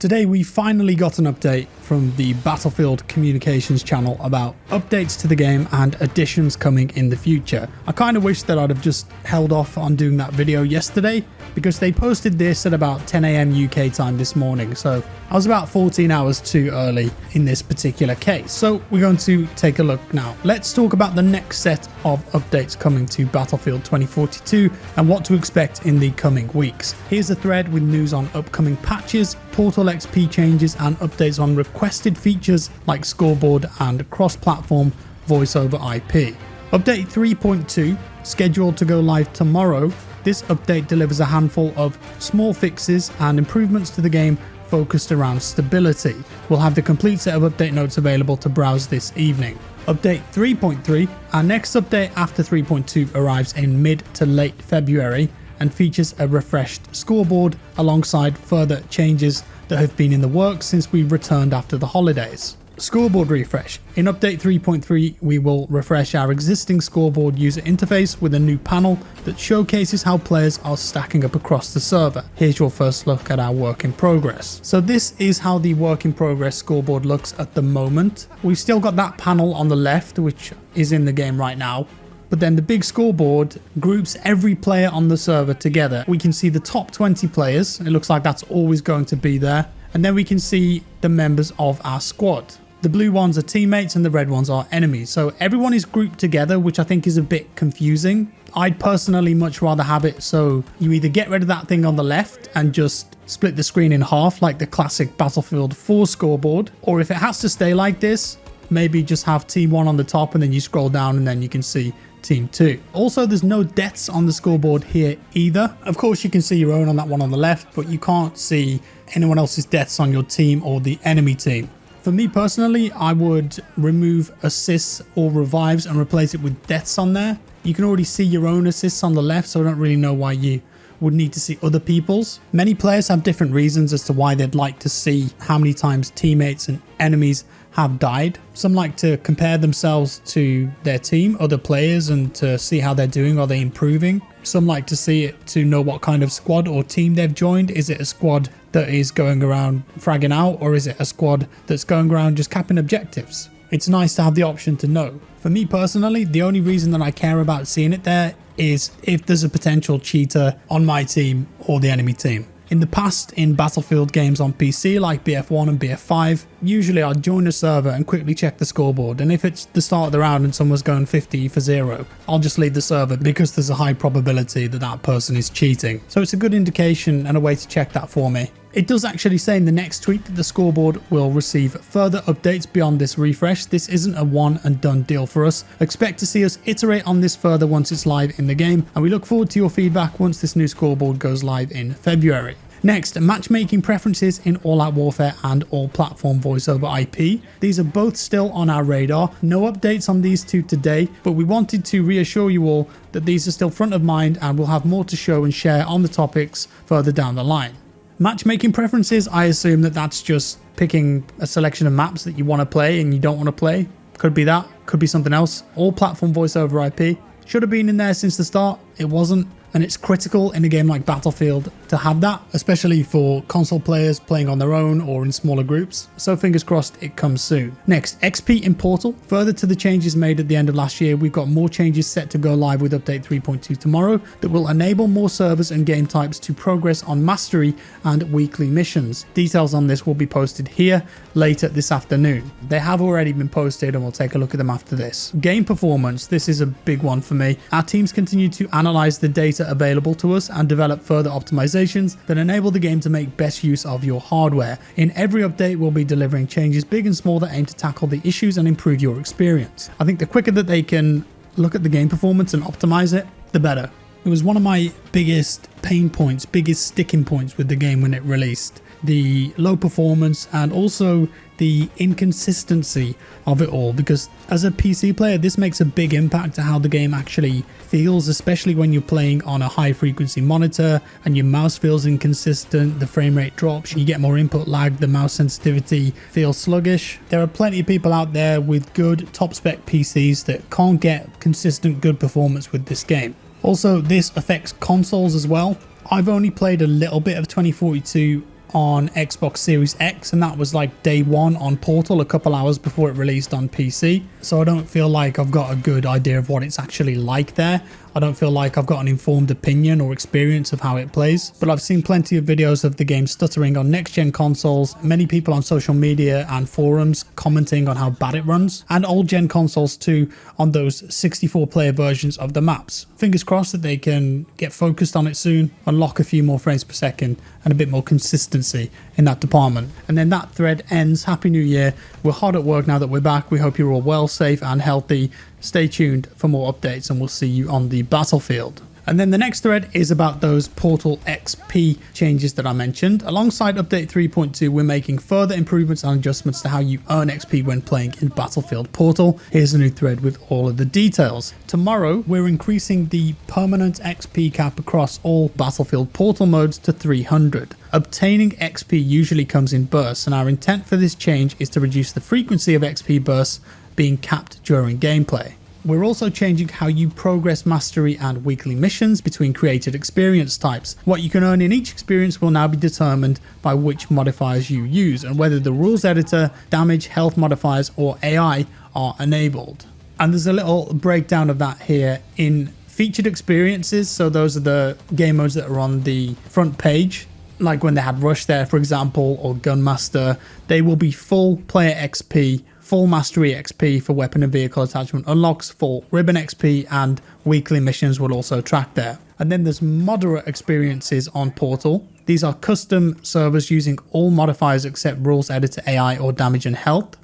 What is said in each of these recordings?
Today we finally got an update from the Battlefield Communications channel about updates to the game and additions coming in the future. I kind of wish that I'd have just held off on doing that video yesterday because they posted this at about 10 AM UK time this morning, so I was about 14 hours too early in this particular case. So we're going to take a look now. Let's talk about the next set of updates coming to Battlefield 2042 and what to expect in the coming weeks. Here's a thread with news on upcoming patches, Portal XP changes and updates on requested features like Scoreboard and cross-platform voice over IP. Update 3.2, scheduled to go live tomorrow. This update delivers a handful of small fixes and improvements to the game focused around stability. We'll have the complete set of update notes available to browse this evening. Update 3.3, our next update after 3.2 arrives in mid to late February and features a refreshed scoreboard alongside further changes that have been in the works since we returned after the holidays. Scoreboard refresh. In update 3.3, we will refresh our existing scoreboard user interface with a new panel that showcases how players are stacking up across the server. Here's your first look at our work in progress. So this is how the work in progress scoreboard looks at the moment. We've still got that panel on the left, which is in the game right now. But then the big scoreboard groups every player on the server together. We can see the top 20 players. It looks like that's always going to be there. And then we can see the members of our squad. The blue ones are teammates and the red ones are enemies. So everyone is grouped together, which I think is a bit confusing. I'd personally much rather have it so you either get rid of that thing on the left and just split the screen in half like the classic Battlefield 4 scoreboard. Or if it has to stay like this, maybe just have team 1 on the top and then you scroll down and then you can see team 2. Also, there's no deaths on the scoreboard here either. Of course, you can see your own on that one on the left, but you can't see anyone else's deaths on your team or the enemy team. For me personally, I would remove assists or revives and replace it with deaths on there. You can already see your own assists on the left, so I don't really know why you would need to see other people's. Many players have different reasons as to why they'd like to see how many times teammates and enemies have died. Some like to compare themselves to their team, other players, and to see how they're doing. Are they improving? Some like to see it to know what kind of squad or team they've joined. Is it a squad that is going around fragging out, or is it a squad that's going around just capping objectives? It's nice to have the option to know. For me personally, the only reason that I care about seeing it there is if there's a potential cheater on my team or the enemy team. In the past, in Battlefield games on PC like BF1 and BF5, usually I'd join a server and quickly check the scoreboard, and if it's the start of the round and someone's going 50 for 0, I'll just leave the server because there's a high probability that that person is cheating. So it's a good indication and a way to check that for me. It does actually say in the next tweet that the scoreboard will receive further updates beyond this refresh. This isn't a one and done deal for us. Expect to see us iterate on this further once it's live in the game, and we look forward to your feedback once this new scoreboard goes live in February. Next, matchmaking preferences in All Out Warfare and All Platform Voice over IP. These are both still on our radar. No updates on these two today, but we wanted to reassure you all that these are still front of mind and we'll have more to show and share on the topics further down the line. Matchmaking preferences, I assume that that's just picking a selection of maps that you want to play and you don't want to play. Could be that, could be something else. All Platform Voice over IP. Should have been in there since the start. It wasn't. And it's critical in a game like Battlefield to have that, especially for console players playing on their own or in smaller groups. So fingers crossed it comes soon. Next, XP in Portal. Further to the changes made at the end of last year, we've got more changes set to go live with update 3.2 tomorrow that will enable more servers and game types to progress on mastery and weekly missions. Details on this will be posted here later this afternoon. They have already been posted and we'll take a look at them after this. Game performance. This is a big one for me. Our teams continue to analyze the data available to us and develop further optimizations that enable the game to make best use of your hardware. In every update, we'll be delivering changes big and small that aim to tackle the issues and improve your experience. I think the quicker that they can look at the game performance and optimize it, the better. It was one of my biggest pain points, biggest sticking points with the game when it released. The low performance and also the inconsistency of it all, because as a PC player this makes a big impact to how the game actually feels, especially when you're playing on a high frequency monitor and your mouse feels inconsistent, the frame rate drops, you get more input lag, the mouse sensitivity feels sluggish. There are plenty of people out there with good top spec PCs that can't get consistent good performance with this game. Also, this affects consoles as well. I've only played a little bit of 2042 on Xbox Series X, and that was like day one on Portal, a couple hours before it released on PC. So I don't feel like I've got a good idea of what it's actually like there. I don't feel like I've got an informed opinion or experience of how it plays, but I've seen plenty of videos of the game stuttering on next-gen consoles, many people on social media and forums commenting on how bad it runs, and old-gen consoles too on those 64-player versions of the maps. Fingers crossed that they can get focused on it soon, unlock a few more frames per second, and a bit more consistency in that department. And then that thread ends. Happy New Year. We're hard at work now that we're back. We hope you're all well, safe and healthy. Stay tuned for more updates and we'll see you on the battlefield. And then the next thread is about those Portal XP changes that I mentioned. Alongside update 3.2, we're making further improvements and adjustments to how you earn XP when playing in Battlefield Portal. Here's a new thread with all of the details. Tomorrow, we're increasing the permanent XP cap across all Battlefield Portal modes to 300. Obtaining XP usually comes in bursts, and our intent for this change is to reduce the frequency of XP bursts being capped during gameplay. We're also changing how you progress mastery and weekly missions between created experience types. What you can earn in each experience will now be determined by which modifiers you use and whether the rules editor, damage, health modifiers or AI are enabled. And there's a little breakdown of that here in featured experiences. So those are the game modes that are on the front page. Like when they had Rush there, for example, or Gunmaster, they will be full player XP, full mastery XP for weapon and vehicle attachment unlocks, full ribbon XP, and weekly missions will also track there. And then there's moderate experiences on Portal. These are custom servers using all modifiers except rules editor, AI, or damage and health.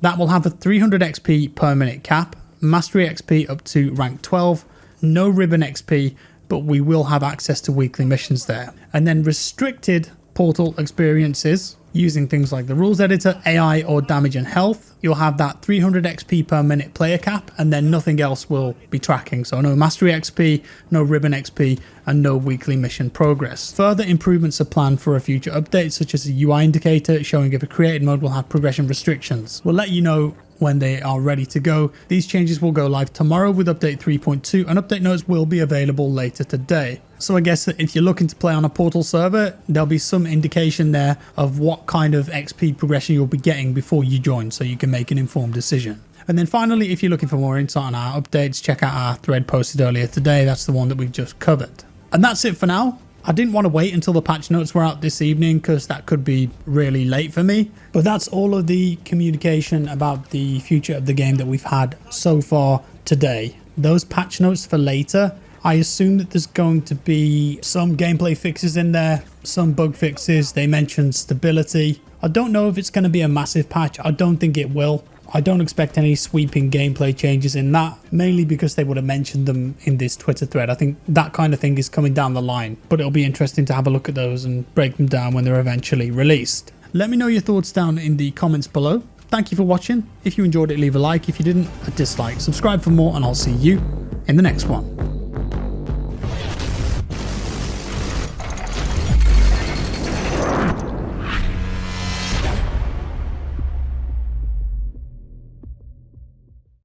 That will have a 300 XP per minute cap, mastery XP up to rank 12, no ribbon XP, but we will have access to weekly missions there. And then restricted Portal experiences using things like the rules editor, AI, or damage and health. You'll have that 300 XP per minute player cap, and then nothing else will be tracking. So no mastery XP, no ribbon XP, and no weekly mission progress. Further improvements are planned for a future update, such as a UI indicator showing if a created mode will have progression restrictions. We'll let you know when they are ready to go. These changes will go live tomorrow with update 3.2, and update notes will be available later today. So I guess that if you're looking to play on a Portal server, there'll be some indication there of what kind of XP progression you'll be getting before you join, so you can make an informed decision. And then finally, if you're looking for more insight on our updates, check out our thread posted earlier today. That's the one that we've just covered. And that's it for now. I didn't want to wait until the patch notes were out this evening because that could be really late for me. But that's all of the communication about the future of the game that we've had so far today. Those patch notes for later, I assume that there's going to be some gameplay fixes in there, some bug fixes. They mentioned stability. I don't know if it's going to be a massive patch. I don't think it will. I don't expect any sweeping gameplay changes in that, mainly because they would have mentioned them in this Twitter thread. I think that kind of thing is coming down the line, but it'll be interesting to have a look at those and break them down when they're eventually released. Let me know your thoughts down in the comments below. Thank you for watching. If you enjoyed it, leave a like. If you didn't, a dislike. Subscribe for more, and I'll see you in the next one.